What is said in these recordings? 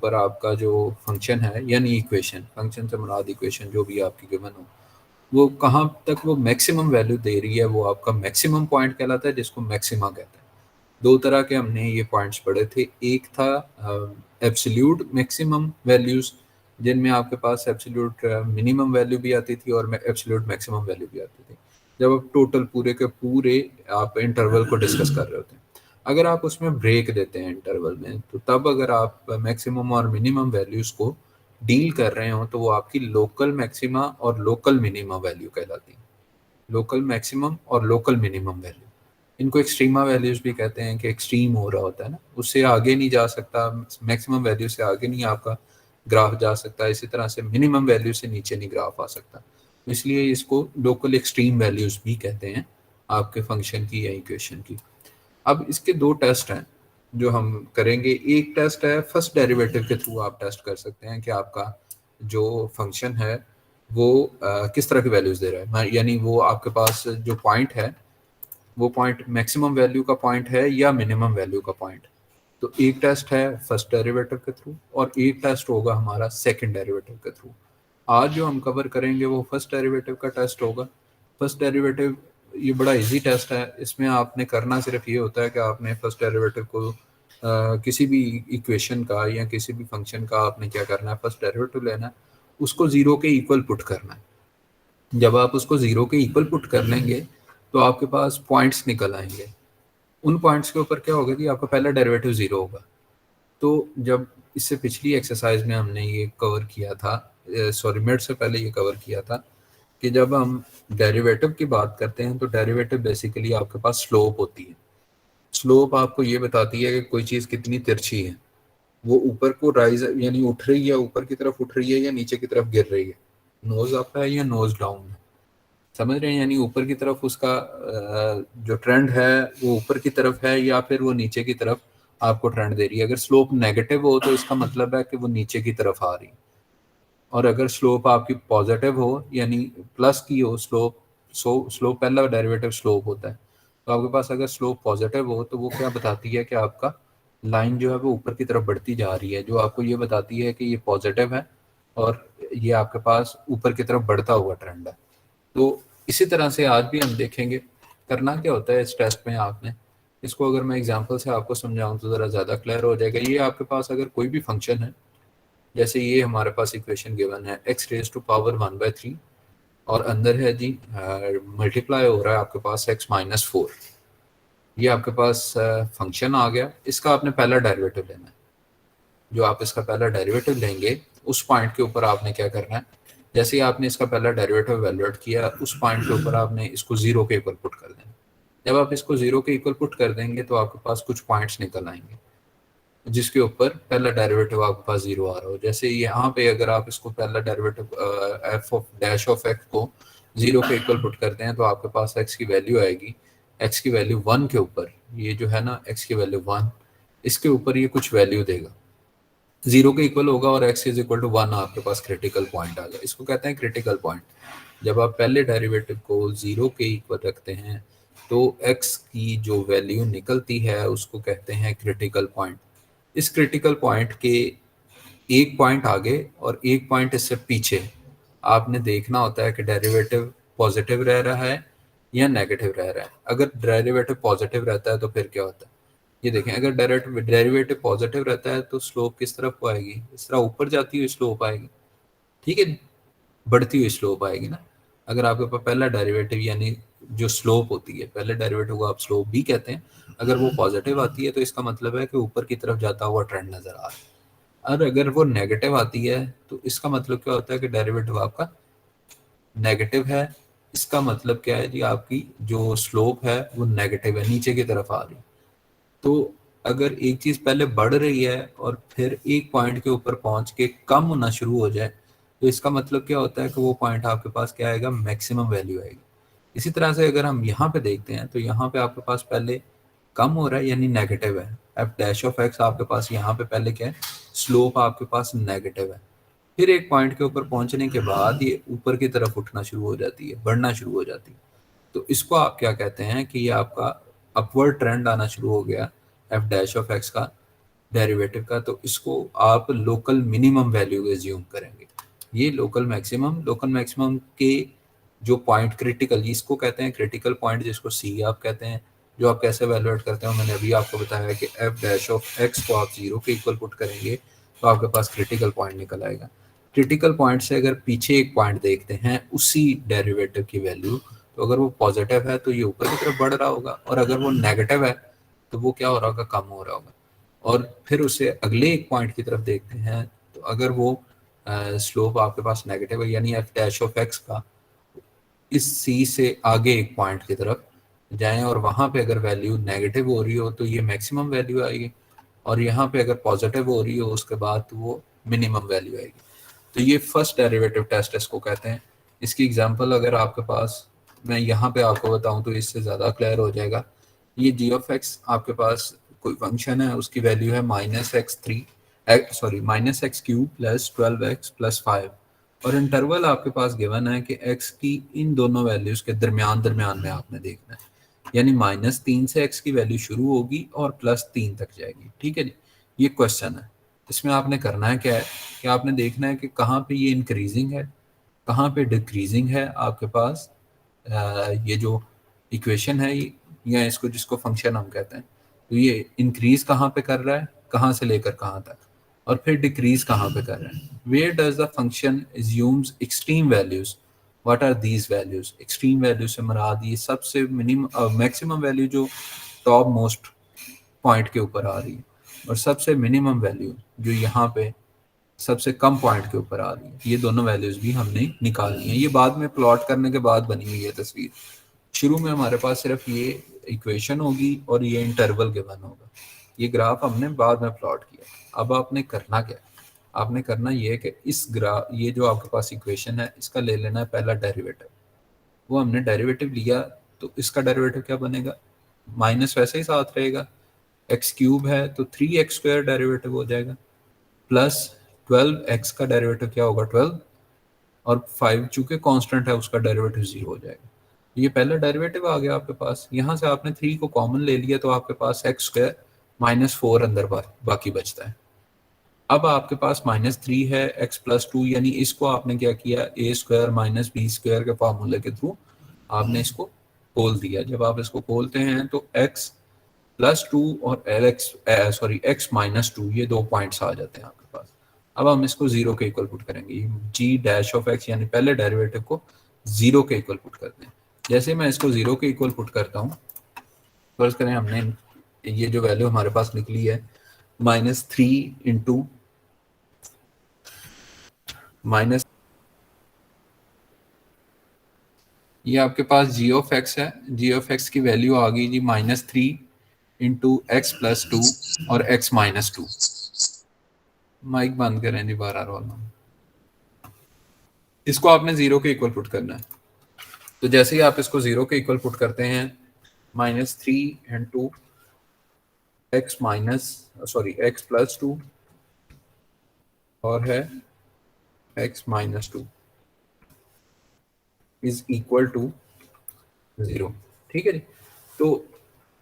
ऊपर आपका जो फंक्शन है यानी इक्वेशन, फंक्शन से मुराद इक्वेशन जो भी आपकी गिवन हो, वो कहाँ तक वो मैक्सिमम वैल्यू दे रही है, वो आपका मैक्सिमम पॉइंट कहलाता है, जिसको मैक्सिमा कहते हैं। दो तरह के हमने ये पॉइंट्स पढ़े थे। एक था एब्सोल्यूट मैक्सिमम वैल्यूज, जिनमें आपके पास एब्सोल्यूट मिनिमम वैल्यू भी आती थी और एब्सोल्यूट मैक्सिमम वैल्यू भी आती थी, जब आप टोटल पूरे के पूरे आप इंटरवल को डिस्कस कर रहे होते हैं। अगर आप उसमें ब्रेक देते हैं इंटरवल में, तो तब अगर आप मैक्सिमम और मिनिमम वैल्यूज को डील कर रहे हो, तो वो आपकी लोकल मैक्सिमा और लोकल मिनिमा वैल्यू कहलाती है। लोकल मैक्सिमम और लोकल मिनिमम वैल्यू, इनको एक्सट्रीमा वैल्यूज भी कहते हैं कि एक्सट्रीम हो रहा होता है ना, उससे आगे नहीं जा सकता, मैक्सिमम वैल्यू से आगे नहीं आपका ग्राफ जा सकता, इसी तरह से मिनिमम वैल्यू से नीचे नहीं ग्राफ आ सकता, इसलिए इसको लोकल एक्सट्रीम वैल्यूज भी कहते हैं आपके फंक्शन की या इक्वेशन की। अब इसके दो टेस्ट हैं जो हम करेंगे। एक टेस्ट है फर्स्ट डेरिवेटिव के थ्रू आप टेस्ट कर सकते हैं कि आपका जो फंक्शन है वो किस तरह की वैल्यूज दे रहा है, यानी वो आपके पास जो पॉइंट है वो पॉइंट मैक्सिमम वैल्यू का पॉइंट है या मिनिमम वैल्यू का पॉइंट। तो एक टेस्ट है फर्स्ट डेरिवेटिव के थ्रू और एक टेस्ट होगा हमारा सेकंड डेरिवेटिव के थ्रू। आज जो हम कवर करेंगे वो फर्स्ट डेरिवेटिव का टेस्ट होगा। फर्स्ट डेरिवेटिव ये बड़ा इजी टेस्ट है, इसमें आपने करना सिर्फ ये होता है कि आपने फर्स्ट डेरिवेटिव को किसी भी इक्वेशन का या किसी भी फंक्शन का आपने क्या करना है, फर्स्ट डेरिवेटिव लेना है, उसको जीरो के इक्वल पुट करना है। जब आप उसको जीरो के इक्वल पुट कर लेंगे तो आपके पास पॉइंट्स निकल आएंगे। उन पॉइंट्स के ऊपर क्या होगा कि आपका पहला डेरिवेटिव जीरो होगा। तो जब इससे पिछली एक्सरसाइज में हमने ये कवर किया था, सॉरी मिड से पहले ये कवर किया था कि जब हम डेरिवेटिव की बात करते हैं तो डेरिवेटिव बेसिकली आपके पास स्लोप होती है। स्लोप आपको ये बताती है कि कोई चीज़ कितनी तिरछी है, वो ऊपर को राइज यानी उठ रही है, ऊपर की तरफ उठ रही है या नीचे की तरफ गिर रही है, नोज अप है या नोज डाउन है, समझ रहे हैं? यानी ऊपर की तरफ उसका जो ट्रेंड है वो ऊपर की तरफ है या फिर वो नीचे की तरफ आपको ट्रेंड दे रही है। अगर स्लोप नेगेटिव हो तो इसका मतलब है कि वो नीचे की तरफ आ रही है, और अगर स्लोप आपकी पॉजिटिव हो यानी प्लस की हो स्लोप, स्लोप पहला डेरिवेटिव स्लोप होता है, तो आपके पास अगर स्लोप पॉजिटिव हो तो वो क्या बताती है कि आपका लाइन जो है वो ऊपर की तरफ बढ़ती जा रही है, जो आपको ये बताती है कि ये पॉजिटिव है और ये आपके पास ऊपर की तरफ बढ़ता हुआ ट्रेंड है। तो इसी तरह से आज भी हम देखेंगे करना क्या होता है इस टेस्ट में। आपने इसको अगर मैं एग्जांपल से आपको समझाऊं तो ज़रा ज़्यादा क्लियर हो जाएगा। ये आपके पास अगर कोई भी फंक्शन है, जैसे ये हमारे पास इक्वेशन गिवन है x रेज टू पावर 1/3 और अंदर है जी मल्टीप्लाई हो रहा है आपके पास x-4, ये आपके पास फंक्शन आ गया। इसका आपने पहला डेरिवेटिव लेना है। जो आप इसका पहला डेरिवेटिव लेंगे उस पॉइंट के ऊपर आपने क्या करना है, जैसे ही आपने इसका पहला डेरिवेटिव वैल्यूएट किया उस पॉइंट के ऊपर आपने इसको जीरो के इक्वल पुट कर देना। जब आप इसको जीरो के इक्वल पुट कर देंगे तो आपके पास कुछ पॉइंट्स निकल आएंगे जिसके ऊपर पहला डेरिवेटिव आपके पास जीरो आ रहा हो। जैसे यहाँ पे अगर आप इसको पहला derivative F of dash of x को जीरो के इक्वल पुट करते हैं तो आपके पास एक्स की वैल्यू आएगी, एक्स की वैल्यू 1 के ऊपर, ये जो है ना एक्स की वैल्यू 1, इसके ऊपर ये कुछ वैल्यू देगा, जीरो के इक्वल होगा और x इज इक्वल टू 1 आपके पास क्रिटिकल पॉइंट आ गया। इसको कहते हैं क्रिटिकल पॉइंट। जब आप पहले डेरिवेटिव को जीरो के इक्वल रखते हैं तो x की जो वैल्यू निकलती है उसको कहते हैं क्रिटिकल पॉइंट। इस क्रिटिकल पॉइंट के एक पॉइंट आगे और एक पॉइंट इससे पीछे आपने देखना होता है कि डेरिवेटिव पॉजिटिव रह रहा है या नेगेटिव रह रहा है। अगर डेरिवेटिव पॉजिटिव रहता है तो फिर क्या होता है, ये देखें, अगर डेरिवेटिव पॉजिटिव रहता है तो स्लोप किस तरफ को आएगी, इस तरह ऊपर जाती हुई स्लोप आएगी, ठीक है, बढ़ती हुई स्लोप आएगी ना। अगर आपके पास पहला डेरिवेटिव यानी जो स्लोप होती है, पहले डेरिवेटिव को आप स्लोप भी कहते हैं, अगर वो पॉजिटिव आती है तो इसका मतलब है कि ऊपर की तरफ जाता हुआ ट्रेंड नजर आ रहा है। और अगर वो नेगेटिव आती है तो इसका मतलब क्या होता है कि डेरिवेटिव आपका नेगेटिव है। इसका मतलब क्या है जी, आपकी जो स्लोप है वो नेगेटिव है, नीचे की तरफ आ रही है। तो अगर एक चीज पहले बढ़ रही है और फिर एक पॉइंट के ऊपर पहुंच के कम होना शुरू हो जाए तो इसका मतलब क्या होता है कि वो पॉइंट आपके पास क्या आएगा, मैक्सिमम वैल्यू आएगी। इसी तरह से अगर हम यहाँ पे देखते हैं तो यहाँ पे आपके पास पहले कम हो रहा है यानी नेगेटिव है, एफ डैश ऑफ एक्स आपके पास यहाँ पे पहले क्या है, स्लोप आपके पास नेगेटिव है। फिर एक पॉइंट के ऊपर पहुंचने के बाद ये ऊपर की तरफ उठना शुरू हो जाती है, बढ़ना शुरू हो जाती है। तो इसको आप क्या कहते हैं कि ये आपका अपवर्ड ट्रेंड आना शुरू हो गया एफ डैश ऑफ एक्स का, डेरिवेटिव का, तो इसको आप लोकल मिनिमम वैल्यू एज्यूम करेंगे। ये लोकल मैक्सिमम के जो पॉइंट क्रिटिकल, इसको कहते हैं क्रिटिकल पॉइंट, जिसको सी आप कहते हैं, जो आप कैसे वैल्यूएट करते हो, मैंने अभी आपको बताया कि एफ डैश ऑफ एक्स को आप 0 के इक्वल पुट करेंगे तो आपके पास क्रिटिकल पॉइंट निकल आएगा। क्रिटिकल पॉइंट से अगर पीछे एक पॉइंट देखते हैं उसी डेरिवेटिव की वैल्यू, तो अगर वो पॉजिटिव है तो ये ऊपर की तरफ बढ़ रहा होगा, और अगर वो नेगेटिव है तो वो क्या हो रहा होगा, कम हो रहा होगा। और फिर उसे अगले एक पॉइंट की तरफ देखते हैं, तो अगर वो स्लोप आपके पास नेगेटिव है, यानी एफ डैश ऑफ एक्स का इस सी से आगे एक पॉइंट की तरफ जाएं और वहां पे अगर वैल्यू नेगेटिव हो रही हो तो ये मैक्सिमम वैल्यू आएगी, और यहाँ पे अगर पॉजिटिव हो रही हो उसके बाद तो वो मिनिमम वैल्यू आएगी। तो ये फर्स्ट डेरिवेटिव टेस्ट इसको कहते हैं। इसकी एग्जांपल अगर आपके पास मैं यहाँ पे आपको बताऊं तो इससे ज़्यादा क्लियर हो जाएगा। ये जी ऑफ एक्स आपके पास कोई फंक्शन है, उसकी वैल्यू है minus x cube plus 12x plus 5, और इंटरवल आपके पास गिवन है कि x की इन दोनों वैल्यूज के दरमियान में आपने देखना है, यानी -3 से x की वैल्यू शुरू होगी और +3 तक जाएगी। ठीक है जी, ये क्वेश्चन है। इसमें आपने करना है क्या है कि आपने देखना है कि कहाँ पे ये इंक्रीजिंग है, कहाँ पे डिक्रीजिंग है आपके पास। ये जो इक्वेशन है या इसको जिसको फंक्शन हम कहते हैं, तो ये इंक्रीज कहाँ पे कर रहा है, कहाँ से लेकर कहाँ तक, और फिर डिक्रीज कहाँ पे कर रहा है। Where does the function assumes extreme values, what are these values. Extreme value से मुराद ये सबसे मिनिमम मैक्सिमम वैल्यू जो टॉप मोस्ट पॉइंट के ऊपर आ रही है, और सबसे मिनिमम वैल्यू जो यहाँ पे सबसे कम पॉइंट के ऊपर आ रही है। ये दोनों वैल्यूज भी हमने निकालनी है। ये बाद में प्लॉट करने के बाद बनी हुई है तस्वीर। शुरू में हमारे पास सिर्फ ये इक्वेशन होगी और ये इंटरवल गिवन होगा। ये ग्राफ हमने बाद में प्लॉट किया। अब आपने करना क्या है, आपने करना ये है कि इस ग्राफ, ये जो आपके पास इक्वेशन है, इसका ले लेना है पहला डेरिवेटिव। वो हमने डेरिवेटिव लिया तो इसका डेरिवेटिव क्या बनेगा, माइनस वैसे ही साथ रहेगा, एक्स क्यूब है तो 3x² डेरिवेटिव हो जाएगा, प्लस 12x का डेरिवेटिव क्या होगा 12, और 5 चूंकि कांस्टेंट है उसका डेरिवेटिव 0 हो जाएगा। ये पहला डेरिवेटिव आ गया आपके पास। यहाँ से आपने 3 को कॉमन ले लिया तो आपके पास x² -4 अंदर बाकी बचता है। अब आपके पास -3 है, x प्लस 2, यानी इसको आपने क्या किया, a² - b² के फार्मूले के थ्रू आपने इसको खोल दिया। जब आप इसको खोलते हैं तो x प्लस 2 और x -2 ये 2 पॉइंट्स आ जाते हैं आपके पास। अब हम इसको 0 के इक्वल पुट करेंगे, g डैश ऑफ x यानी पहले डेरिवेटिव को 0 के इक्वल पुट करते हैं। जैसे मैं इसको 0 के इक्वल पुट करता हूँ, फर्ज करें हमने ये जो वैल्यू हमारे पास निकली है -3 इंटू माइनस, ये आपके पास जी ऑफ एक्स है, जी ऑफ एक्स की वैल्यू आ गई जी -3 इंटू एक्स प्लस 2 और x -2। माइक बंद करें जी, बार वाला। इसको आपने 0 के इक्वल पुट करना है। तो जैसे ही आप इसको 0 के इक्वल पुट करते हैं, -3 इंटू एक्स प्लस 2 और है x -2 इज इक्वल टू 0। ठीक है जी, तो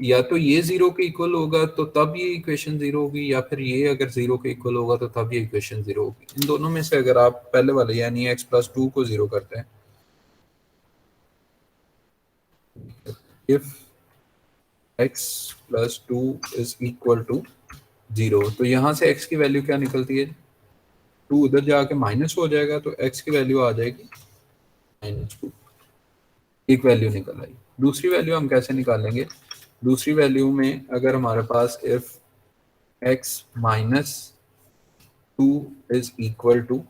या तो ये 0 के इक्वल होगा तो तब ये इक्वेशन 0 होगी, या फिर ये अगर 0 के इक्वल होगा तो तब ये इक्वेशन 0 होगी। इन दोनों में से अगर आप पहले वाले यानी x प्लस 2 को 0 करते हैं, if x plus 2 is equal to 0, तो यहाँ से x की वैल्यू क्या निकलती है, 2 उधर जाके माइनस हो जाएगा तो x की वैल्यू आ जाएगी -2। एक वैल्यू निकल आई। दूसरी वैल्यू हम कैसे निकालेंगे, दूसरी वैल्यू में अगर हमारे पास if x -2 is equal to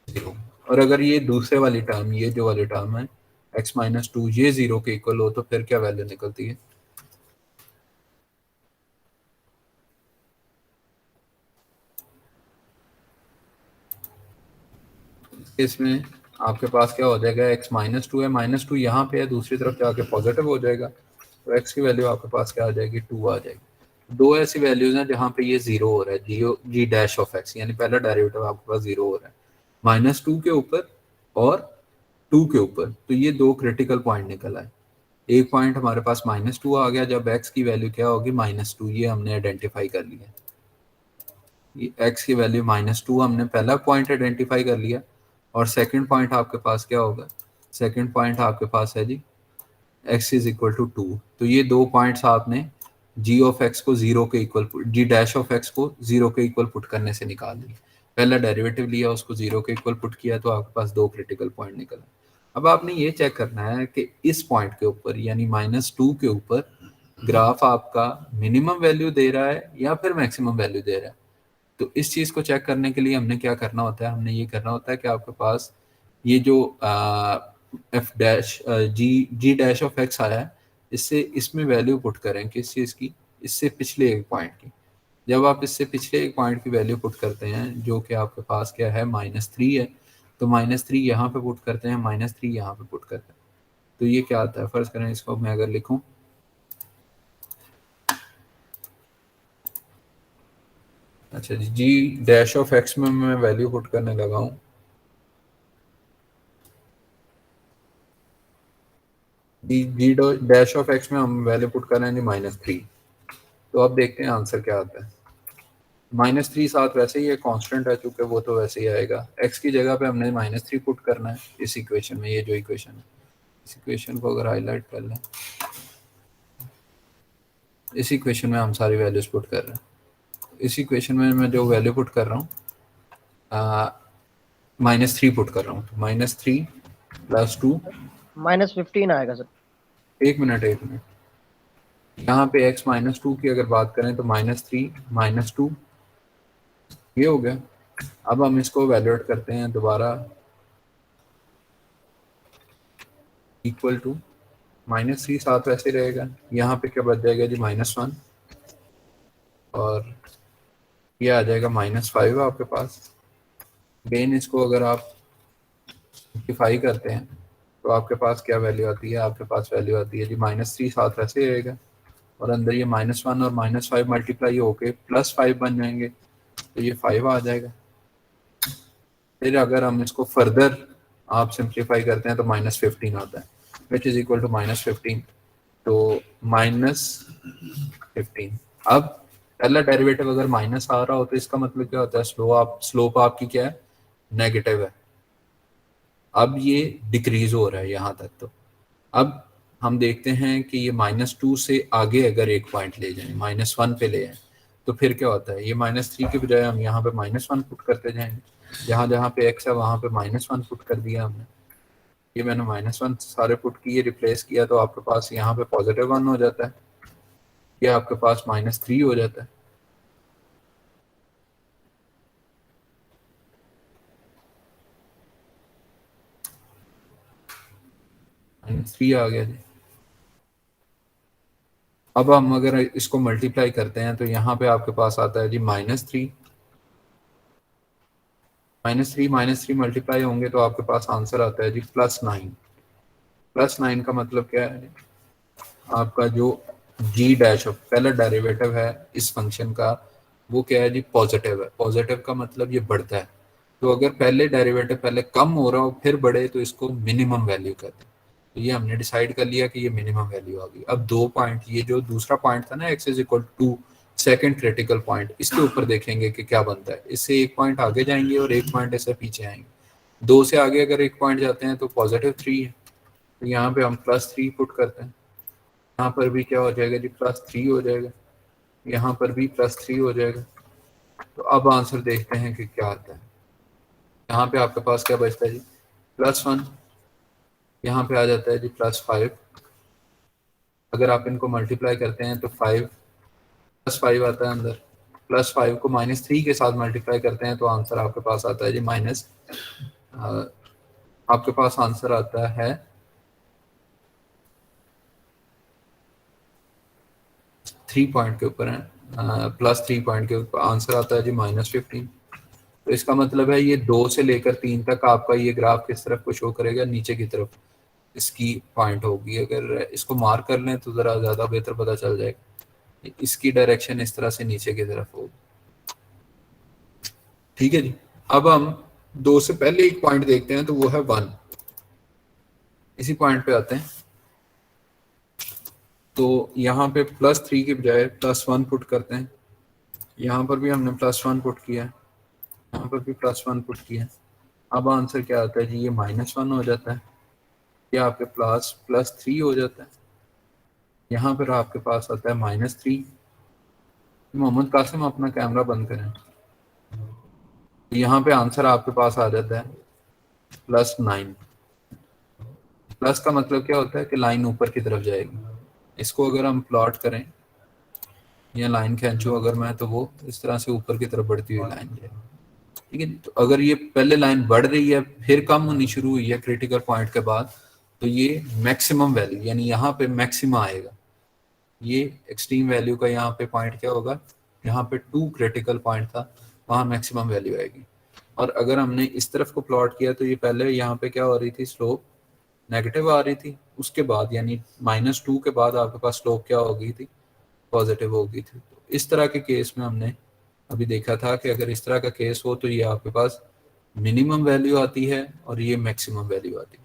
0, और अगर ये दूसरे वाली टर्म, ये जो वाली टर्म है x -2 ये 0 के इक्वल हो, तो फिर क्या वैल्यू निकलती है, इसमें आपके पास क्या हो जाएगा, x -2 है, -2 यहाँ पे है, दूसरी तरफ जाके पॉजिटिव हो जाएगा, तो x की वैल्यू आपके पास क्या आ जाएगी, 2 आ जाएगी। दो ऐसी वैल्यूज हैं जहाँ पे ये 0 हो रहा है, जी डैश ऑफ x यानी पहला डेरिवेटिव आपके पास 0 हो रहा है, -2 के ऊपर और 2 के ऊपर, तो ये दो क्रिटिकल पॉइंट निकल आए। एक पॉइंट हमारे पास -2 आ गया जब x की वैल्यू क्या होगी -2, ये हमने आइडेंटिफाई कर लिया। ये x की वैल्यू -2 हमने पहला पॉइंट आइडेंटिफाई कर लिया। और सेकंड पॉइंट आपके पास क्या होगा, सेकंड पॉइंट आपके पास है जी x इज इक्वल टू 2। तो ये दो पॉइंट्स आपने g ऑफ x को जीरो के equal, g dash of x को जीरो के इक्वल पुट करने से निकाल लिया। पहला डेरिवेटिव लिया, उसको जीरो के इक्वल पुट किया, तो आपके पास दो क्रिटिकल पॉइंट निकला। अब आपने ये चेक करना है कि इस पॉइंट के ऊपर यानी -2 के ऊपर ग्राफ आपका मिनिमम वैल्यू दे रहा है या फिर मैक्सिमम वैल्यू दे रहा है। तो इस चीज़ को चेक करने के लिए हमने क्या करना होता है, हमने ये करना होता है कि आपके पास ये जो f dash g dash of x आया है, इससे इसमें वैल्यू पुट करें किस चीज़ की, इससे पिछले एक पॉइंट की। जब आप इससे पिछले एक पॉइंट की वैल्यू पुट करते हैं जो कि आपके पास क्या है -3 है, तो -3 यहाँ पे पुट करते हैं, -3 यहाँ पे पुट करते हैं। तो ये क्या आता है, फर्ज करें इसको मैं अगर लिखूं, अच्छा जी डैश ऑफ एक्स में मैं वैल्यू पुट करने लगा हूँ, जी डैश ऑफ एक्स में हम वैल्यू पुट कर रहे हैं -3। तो अब देखते हैं आंसर क्या आता है। -3 साथ वैसे ही एक कांस्टेंट है, चूंकि वो तो वैसे ही आएगा। एक्स की जगह पे हमने -3 पुट करना है इस इक्वेशन में। ये जो इक्वेशन है, इस इक्वेशन को अगर हाईलाइट कर लें, इस इक्वेशन में हम सारी वैल्यूज पुट कर रहे हैं। इस इक्वेशन में मैं जो वैल्यू पुट कर रहा हूँ, -3 पुट कर रहा हूँ, तो -3 + 2, -15 आएगा सर। एक मिनट, यहाँ पे x -2 की अगर बात करें तो -3 -2 ये हो गया। अब हम इसको वैल्यूएट करते हैं दोबारा, इक्वल टू -3 साथ वैसे रहेगा, यहाँ पे क्या बच जाएगा जी -1, और ये आ जाएगा -5 आपके पास। अगेन इसको अगर आप सिंप्लीफाई करते हैं तो आपके पास क्या वैल्यू आती है, आपके पास वैल्यू आती है जी -3 साथ वैसे ही रहेगा, और अंदर ये -1 और -5 मल्टीप्लाई होके +5 बन जाएंगे, तो ये 5 आ जाएगा। फिर अगर हम इसको फर्दर आप सिंप्लीफाई करते हैं तो -15 आता है, विच इज इक्वल टू -15, तो -15। अब पहला डेरिवेटिव अगर माइनस आ रहा हो तो इसका मतलब क्या होता है, स्लोप आपकी क्या है, नेगेटिव है। अब ये डिक्रीज हो रहा है यहाँ तक। तो अब हम देखते हैं कि ये -2 से आगे अगर एक पॉइंट ले जाएं, -1 पे ले आए, तो फिर क्या होता है, ये -3 के बजाय हम यहाँ पे -1 पुट करते जाएंगे। जहाँ जहाँ पे x है वहाँ पे -1 पुट कर दिया हमने। ये मैंने -1 सारे पुट किए, रिप्लेस किया, तो आपके पास यहाँ पे +1 हो जाता है, ये आपके पास -3 हो जाता है। -3 आ गया जी। अब हम अगर इसको मल्टीप्लाई करते हैं तो यहाँ पे आपके पास आता है जी -3, -3 मल्टीप्लाई होंगे तो आपके पास आंसर आता है जी +9। +9 का मतलब क्या है, आपका जो जी डैश ऑफ पहला डेरिवेटिव है इस फंक्शन का, वो क्या है जी पॉजिटिव है। पॉजिटिव का मतलब ये बढ़ता है। तो अगर पहले डेरिवेटिव पहले कम हो रहा हो फिर बढ़े तो इसको मिनिमम वैल्यू कहते हैं। तो ये हमने डिसाइड कर लिया कि ये मिनिमम वैल्यू आ गई। अब दो पॉइंट, ये जो दूसरा पॉइंट था ना x is equal to second critical point, इसके ऊपर देखेंगे कि क्या बनता है। इससे एक पॉइंट आगे जाएंगे और एक पॉइंट ऐसे पीछे आएंगे। दो से आगे अगर एक पॉइंट जाते हैं तो +3 है, तो यहाँ पे हम +3 पुट करते हैं। यहाँ पर भी क्या हो जाएगा जी +3 हो जाएगा, यहाँ पर भी +3 हो जाएगा। तो अब आंसर देखते हैं कि क्या आता है। यहाँ पे आपके पास क्या बचता है जी +1, यहाँ पे आ जाता है जी +5। अगर आप इनको मल्टीप्लाई करते हैं तो 5 आता है अंदर, +5 को -3 के साथ मल्टीप्लाई करते हैं तो आंसर आपके पास आता है जी आपके पास आंसर आता है 3 पॉइंट के ऊपर है, +3 पॉइंट के ऊपर आंसर आता है जी -15। तो इसका मतलब है ये 2 से लेकर 3 तक आपका ये ग्राफ किस तरफ को शो करेगा, नीचे की तरफ इसकी पॉइंट होगी। अगर इसको मार्क कर लें तो ज़रा ज़्यादा बेहतर पता चल जाएगा। इसकी डायरेक्शन इस तरह से नीचे की तरफ होगी। ठीक है जी। अब हम 2 से पहले एक पॉइंट देखते हैं, तो वो है 1। इसी पॉइंट पे आते हैं। तो यहाँ पे +3 की बजाय +1 पुट करते हैं। यहाँ पर भी हमने +1 पुट किया है, यहाँ पर भी +1 पुट किया है। अब आंसर क्या आता है जी, ये -1 हो जाता है, ये आपके +3 हो जाता है। यहाँ पर आपके पास आता है -3। मोहम्मद कासिम अपना कैमरा बंद करें। तो यहाँ पे आंसर आपके पास आ जाता है +9। प्लस का मतलब क्या होता है कि लाइन ऊपर की तरफ जाएगी। इसको अगर हम प्लॉट करें या लाइन खींचो अगर मैं, तो वो इस तरह से ऊपर की तरफ बढ़ती हुई लाइन जाएगी। ठीक है, तो अगर ये पहले लाइन बढ़ रही है फिर कम होनी शुरू हुई है क्रिटिकल पॉइंट के बाद, तो ये मैक्सिमम वैल्यू यानी यहाँ पे मैक्सिमा आएगा। ये एक्सट्रीम वैल्यू का यहाँ पे पॉइंट क्या होगा, यहाँ पे 2 क्रिटिकल पॉइंट था, वहाँ मैक्सिमम वैल्यू आएगी। और अगर हमने इस तरफ को प्लॉट किया तो ये पहले यहाँ पे क्या हो रही थी, स्लोप नेगेटिव आ रही थी, उसके बाद यानी -2 के बाद आपके पास स्लोप क्या हो गई थी, पॉजिटिव हो गई थी। तो इस तरह के केस में हमने अभी देखा था कि अगर इस तरह का केस हो तो ये आपके पास मिनिमम वैल्यू आती है और ये मैक्सिमम वैल्यू आती है।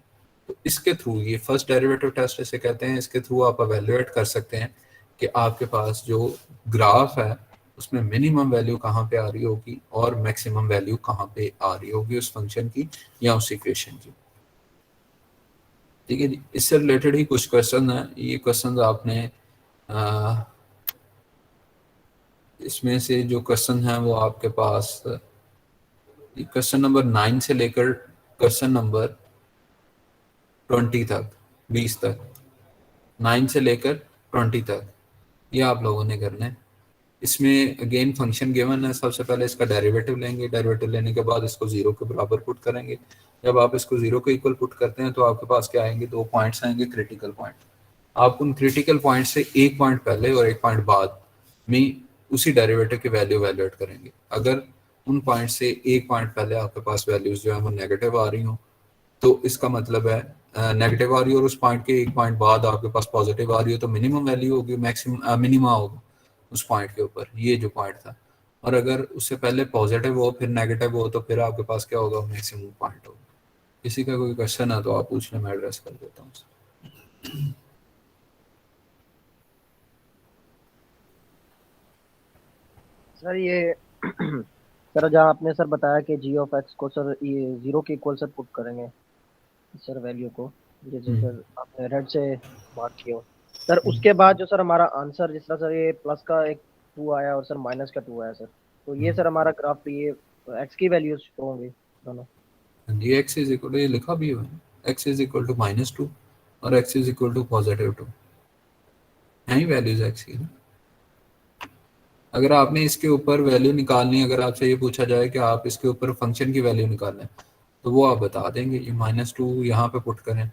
तो इसके थ्रू, ये फर्स्ट डेरिवेटिव टेस्ट इसे कहते हैं, इसके थ्रू आप एवेल्युएट कर सकते हैं कि आपके पास जो ग्राफ है उसमें मिनिमम वैल्यू कहाँ पे आ रही होगी और मैक्सिमम वैल्यू कहाँ पे आ रही होगी उस फंक्शन की या उस इक्वेशन की। ठीक है जी, इससे रिलेटेड ही कुछ क्वेश्चन है। ये क्वेश्चन आपने इसमें से जो क्वेश्चन है वो आपके पास क्वेश्चन नंबर 9 से लेकर क्वेश्चन नंबर 20 तक, 20 तक, 9 से लेकर 20 तक ये आप लोगों ने करना है। इसमें अगेन फंक्शन गिवन है, सबसे पहले इसका डेरिवेटिव लेंगे, डेरिवेटिव लेने के बाद इसको 0 के बराबर पुट करेंगे। जब आप इसको 0 के इक्वल पुट करते हैं तो आपके पास क्या आएंगे, 2 पॉइंट्स आएंगे क्रिटिकल पॉइंट। आप उन क्रिटिकल पॉइंट से एक पॉइंट पहले और एक पॉइंट बाद में उसी डेरिवेटिव की वैल्यू वैल्यूएट करेंगे। अगर उन पॉइंट से एक पॉइंट पहले आपके पास वैल्यूज जो है वो नेगेटिव आ रही हो तो इसका मतलब है नेगेटिव आ रही है, और उस पॉइंट के एक पॉइंट बाद आपके पास पॉजिटिव आ रही हो तो मिनिमम वैल्यू होगी, मैक्सिमम मिनिमा होगा उस पॉइंट के ऊपर, ये जो पॉइंट था। और अगर उससे पहले पॉजिटिव हो फिर नेगेटिव हो तो फिर आपके पास क्या होगा, मैक्सिमम पॉइंट होगा। किसी का कोई क्वेश्चन है तो आप पूछने में एड्रेस कर देता हूँ। सर ये सर जहाँ आपने सर बताया कि जी ऑफ एक्स को सर ये 0 के इक्वल सर पुट करेंगे सर वैल्यू को, जैसे सर आपने रेड से मार्क किया हो सर, उसके बाद जो सर हमारा आंसर जिस तरह सर ये प्लस का एक 2 आया और सर माइनस का 2 आया सर, तो ये सर हमारा ग्राफ पे ये एक्स की वैल्यूज शो होंगी दोनों। ये एक्स इज इक्वल टू, ये लिखा भी है एक्स इज इक्वल टू -2 और एक्स इज इक्वल टू +2 यही वैल्यूज एक्स की ना। अगर आपने इसके ऊपर वैल्यू निकालनी, अगर आपसे ये पूछा जाए कि आप इसके ऊपर फंक्शन की वैल्यू निकालें तो वो आप बता देंगे, ये -2 यहाँ पे पुट करें,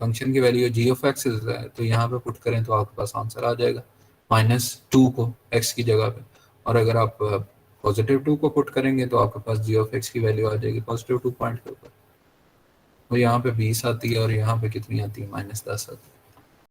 फंक्शन की वैल्यू जी ऑफ एक्स है तो यहाँ पे पुट करें तो आपके पास आंसर आ जाएगा -2 को एक्स की जगह पे। और अगर आप +2 को पुट करेंगे तो आपके पास जी ऑफ एक्स की वैल्यू आ जाएगी +2 पॉइंट के ऊपर। वो यहाँ पे 20 आती है और यहाँ पे कितनी आती है, -10 आती है।